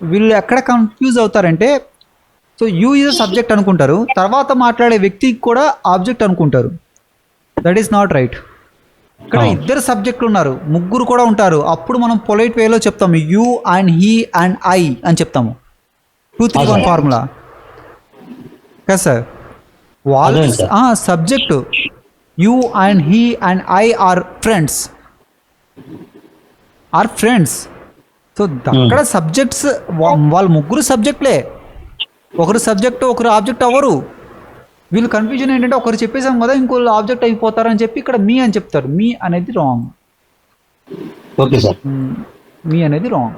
వీళ్ళు ఎక్కడ కన్ఫ్యూజ్ అవుతారంటే, సో యూ ఈజ్ సబ్జెక్ట్ అనుకుంటారు, తర్వాత మాట్లాడే వ్యక్తికి కూడా ఆబ్జెక్ట్ అనుకుంటారు. That is not right. ఇక్కడ ఇద్దరు సబ్జెక్టులు ఉన్నారు, ముగ్గురు కూడా ఉంటారు. అప్పుడు మనం పొలైట్ వేలో చెప్తాము you and he and I అని చెప్తాము. 2-3-1 ఫార్ములా కదా సార్. వాళ్ళ subject you and he and I are friends. So అక్కడ సబ్జెక్ట్స్ వాళ్ళ ముగ్గురు సబ్జెక్ట్లే. ఒకరు సబ్జెక్ట్ ఒకరు ఆబ్జెక్ట్ అవ్వరు. వీళ్ళు కన్ఫ్యూజన్ ఏంటంటే ఒకరు చెప్పేసాం కదా ఇంకోళ్ళు ఆబ్జెక్ట్ అయిపోతారని చెప్పి ఇక్కడ మీ అని చెప్తారు. మీ అనేది రాంగ్. Okay sir. మీ అనేది రాంగ్.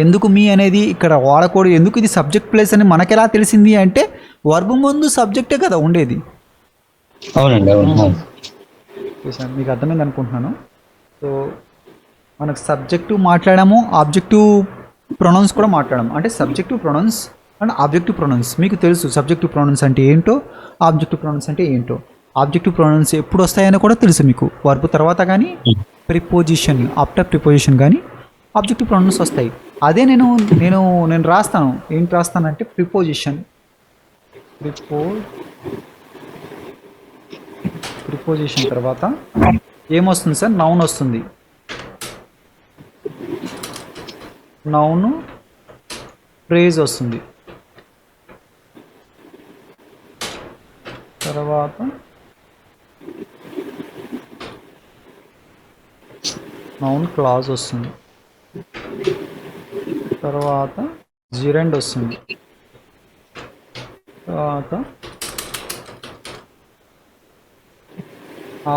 ఎందుకు మీ అనేది ఇక్కడ వాడకూడదు? ఎందుకు ఇది సబ్జెక్ట్ ప్లేస్ అని మనకెలా తెలిసింది అంటే వర్బ్ ముందు సబ్జెక్టే కదా ఉండేది. అవునండి, అవును. మీకు అర్థమైంది అనుకుంటున్నాను. సో మనకు సబ్జెక్టివ్ మాట్లాడాము, ఆబ్జెక్టివ్ ప్రొనౌన్స్ కూడా మాట్లాడాము. అంటే subjective pronouns and objective pronouns మీకు తెలుసు. సబ్జెక్టివ్ ప్రొనౌన్స్ అంటే ఏంటో, ఆబ్జెక్టివ్ ప్రొనౌన్స్ అంటే ఏంటో. ఆబ్జెక్టివ్ ప్రొనౌన్స్ ఎప్పుడు వస్తాయని కూడా తెలుసు మీకు. వర్బ్ తర్వాత కానీ ప్రిపోజిషన్, ఆఫ్టర్ ప్రిపోజిషన్ కానీ ఆబ్జెక్టివ్ ప్రొనౌన్స్ వస్తాయి. అదే నేను రాస్తాను. ఏంటి రాస్తానంటే ప్రిపోజిషన్. ప్రిపోజిషన్ తర్వాత ఏమొస్తుంది సార్? నౌన్ వస్తుంది. నౌన్ ఫ్రేజ్ వస్తుంది. తర్వాత నౌన్ క్లాజ్ వస్తుంది. తర్వాత జిరెండ్ వస్తుంది. తర్వాత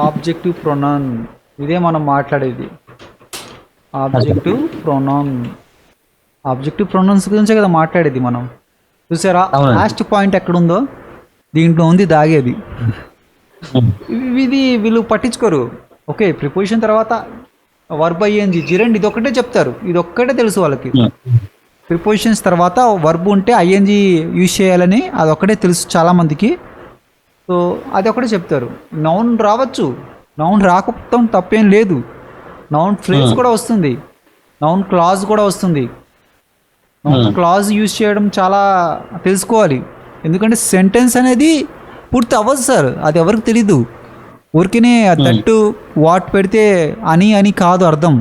ఆబ్జెక్టివ్ ప్రొనౌన్. ఇదే మనం మాట్లాడేది ఆబ్జెక్టివ్ ప్రొనౌన్. ఆబ్జెక్టివ్ ప్రొనౌన్స్ గురించే కదా మాట్లాడేది మనం. చూసారా లాస్ట్ పాయింట్ ఎక్కడుందో? దీంట్లో ఉంది దాగేది. ఇది వీళ్ళు పట్టించుకోరు. ఓకే, ప్రిపోజిషన్ తర్వాత వర్బ్ ఐఎన్జి జిరెండ్ ఇది ఒక్కటే చెప్తారు. ఇది ఒక్కటే తెలుసు వాళ్ళకి. ప్రిపోజిషన్స్ తర్వాత వర్బ్ ఉంటే ఐఎన్జి యూజ్ చేయాలని అదొక్కటే తెలుసు చాలామందికి. సో అది ఒకటే చెప్తారు. నౌన్ రావచ్చు, నౌన్ రాకపోవడం తప్పేం లేదు. నౌన్ ఫ్రేజ్ కూడా వస్తుంది, నౌన్ క్లాజ్ కూడా వస్తుంది. నౌన్ క్లాజ్ యూజ్ చేయడం చాలా తెలుసుకోవాలి. ఎందుకంటే సెంటెన్స్ అనేది పూర్తి అవ్వదు సార్, అది ఎవరికి తెలీదు. ఊరికినే దట్టు వాట్ పెడితే అని కాదు అర్థం.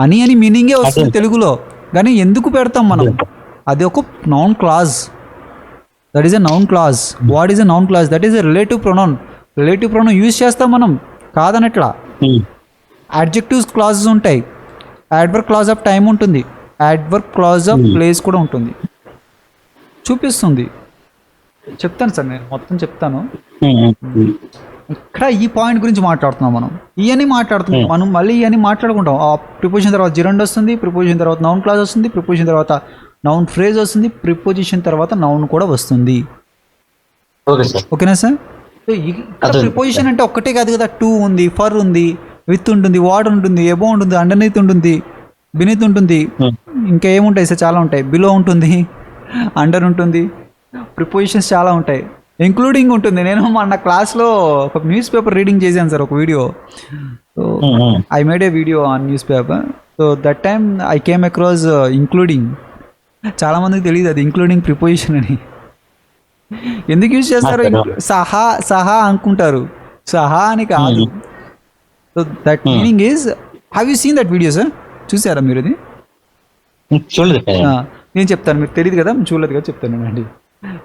అని మీనింగే వస్తుంది తెలుగులో, కానీ ఎందుకు పెడతాం మనం? అది ఒక noun clause. That is a noun clause. What is a noun clause? That is a relative pronoun. Relative pronoun use చేస్తాం మనం, కాదనట్లా. అడ్జెక్టివ్స్ క్లాజెస్ ఉంటాయి, యాడ్వర్బ్ క్లాజ్ ఆఫ్ టైం ఉంటుంది, యాడ్వర్బ్ క్లాజ్ ఆఫ్ ప్లేస్ కూడా ఉంటుంది. చూపిస్తుంది. చెప్తాను సార్, నేను మొత్తం చెప్తాను. ఇక్కడ ఈ పాయింట్ గురించి మాట్లాడుతున్నాం మనం. ఇవన్నీ మాట్లాడుతున్నాం మనం. మళ్ళీ ఇవన్నీ మాట్లాడుకుంటాం. ఆ ప్రిపోజిషన్ తర్వాత జిరెండ్ వస్తుంది, ప్రిపోజిషన్ తర్వాత నౌన్ క్లాజ్ వస్తుంది, ప్రిపోజిషన్ తర్వాత నౌన్ ఫ్రేజ్ వస్తుంది, ప్రిపోజిషన్ తర్వాత నౌన్ కూడా వస్తుంది. ఓకేనా సార్? ఇక్కడ ప్రిపోజిషన్ అంటే ఒక్కటే కాదు కదా. టు ఉంది, ఫర్ ఉంది, విత్ ఉంటుంది, వాట్ ఉంటుంది, ఎబో ఉంటుంది, అండర్నీత్ ఉంటుంది, బినీత్ ఉంటుంది, ఇంకా ఏముంటాయి సార్? చాలా ఉంటాయి. బిలో ఉంటుంది, అండర్ ఉంటుంది, ప్రిపోజిషన్స్ చాలా ఉంటాయి, ఇంక్లూడింగ్ ఉంటుంది. నేను మొన్న క్లాస్లో ఒక న్యూస్ పేపర్ రీడింగ్ చేశాను సార్, ఒక video. So I made A video on news paper. So that time I came across including. చాలామందికి తెలియదు అది ఇంక్లూడింగ్ ప్రిపోజిషన్ అని. ఎందుకు యూజ్ చేస్తారు? సహా అనుకుంటారు, సహా అని కాదు. So that meaning is, have you seen that video sir? చూసారా మీరు? అది నేను చెప్తాను, మీకు తెలియదు కదా, చూడలేదు కదా, చెప్తాను అండి.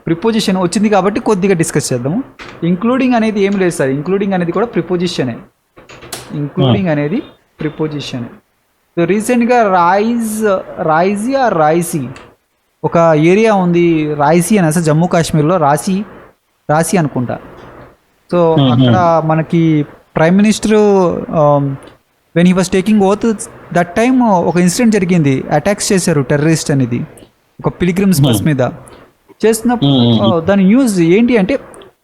ప్రిపోజిషన్ వచ్చింది కాబట్టి కొద్దిగా డిస్కస్ చేద్దాము. ఇంక్లూడింగ్ అనేది ఏం లేదు సార్. ఇంక్లూడింగ్ అనేది కూడా ప్రిపోజిషనే. ఇంక్లూడింగ్ అనేది ప్రిపోజిషనే. సో రీసెంట్గా రాయిసీ ఒక ఏరియా ఉంది, రాయిసీ అని అసలు జమ్మూ కాశ్మీర్లో రాసి అనుకుంటా. సో అక్కడ మనకి prime minister when he was taking oath that time ఒక ఇన్సిడెంట్ జరిగింది. అటాక్స్ చేశారు టెర్రరిస్ట్ అనేది ఒక పిలిగ్రిమ్స్ బస్ మీద చేస్తున్నప్పుడు. దాని న్యూస్ ఏంటి అంటే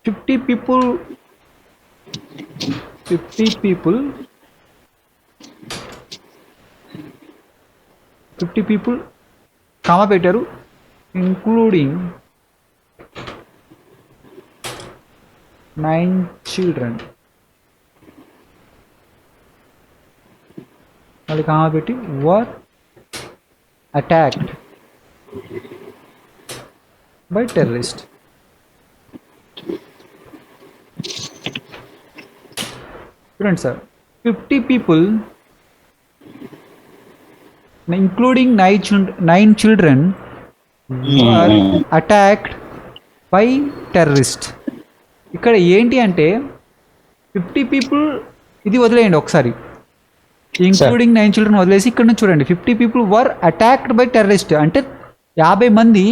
50 people కామా పెట్టారు, ఇంక్లూడింగ్ 9 children. మళ్ళీ కామా పెట్టి వర్ అటాక్డ్ బై టెర్రరిస్ట్. చూడండి sir, 50 people including 9 children were attacked by terrorist. ఇక్కడ ఏంటి అంటే 50 people, ఇది వదిలేయండి ఒకసారి, ఇంక్లూడింగ్ 9 children వదిలేసి ఇక్కడ నుంచి చూడండి, 50 people were attacked by terrorist అంటే 50 మంది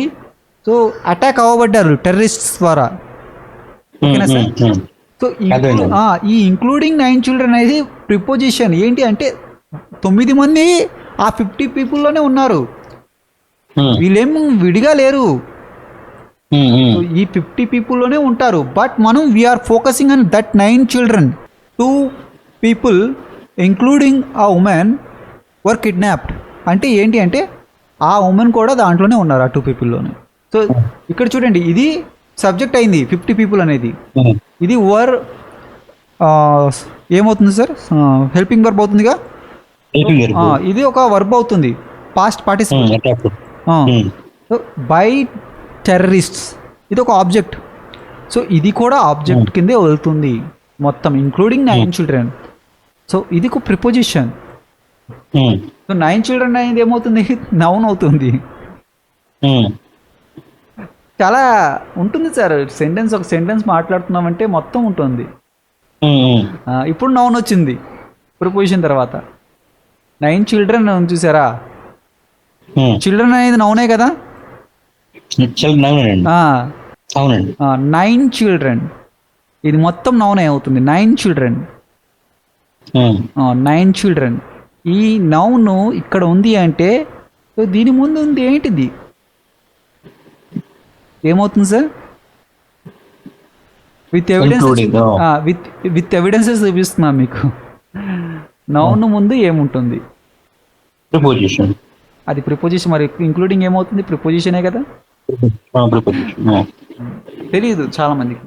సో అటాక్ అవ్వబడ్డారు టెర్రరిస్ట్ ద్వారా. ఓకేనా సార్? సో ఈ ఇంక్లూడింగ్ 9 children అనేది ప్రిపోజిషన్ ఏంటి అంటే 9 మంది ఆ 50 పీపుల్లోనే ఉన్నారు, వీళ్ళేం విడిగా లేరు. సో ఈ 50 పీపుల్లోనే ఉంటారు. బట్ మనం we are focusing on that 9 children. 2 people including ఆ ఉమెన్ వర్ కిడ్నాప్డ్ అంటే ఏంటి అంటే ఆ ఉమెన్ కూడా దాంట్లోనే ఉన్నారు, ఆ 2 peopleలోనే. సో ఇక్కడ చూడండి, ఇది సబ్జెక్ట్ అయింది 50 people అనేది. ఇది వర్ ఏమవుతుంది సార్? Helping verb అవుతుందిగా. ఇది ఒక వర్బ్ అవుతుంది, past participle. So by terrorists ఇది ఒక ఆబ్జెక్ట్. సో ఇది కూడా ఆబ్జెక్ట్ కిందే వెళ్తుంది మొత్తం, ఇంక్లూడింగ్ 9 children. సో ఇది ఒక ప్రిపోజిషన్. సో 9 children అనేది ఏమవుతుంది? నౌన్ అవుతుంది. చాలా ఉంటుంది సార్ సెంటెన్స్, ఒక సెంటెన్స్ మాట్లాడుతున్నామంటే మొత్తం ఉంటుంది. ఇప్పుడు నౌన్ వచ్చింది ప్రిపోజిషన్ తర్వాత. 9 children చూసారా, చిల్డ్రన్ అనేది నౌనే కదా. అవునండి. 9 children ఇది మొత్తం నౌనే అవుతుంది. 9 children. 9 children ఈ నౌన్ ఇక్కడ ఉంది అంటే సో దీని ముందు ఉంది ఏంటిది? ఏమవుతుంది sir? With evidence, with evidences చూపిస్తున్నా మీకు. నౌన్ ముందు ఏముంటుంది? ప్రిపోజిషన్. అది ప్రిపోజిషన్. మరి ఇంక్లూడింగ్ ఏమవుతుంది? ప్రిపోజిషనే కదా. తెలియదు చాలా మందికి.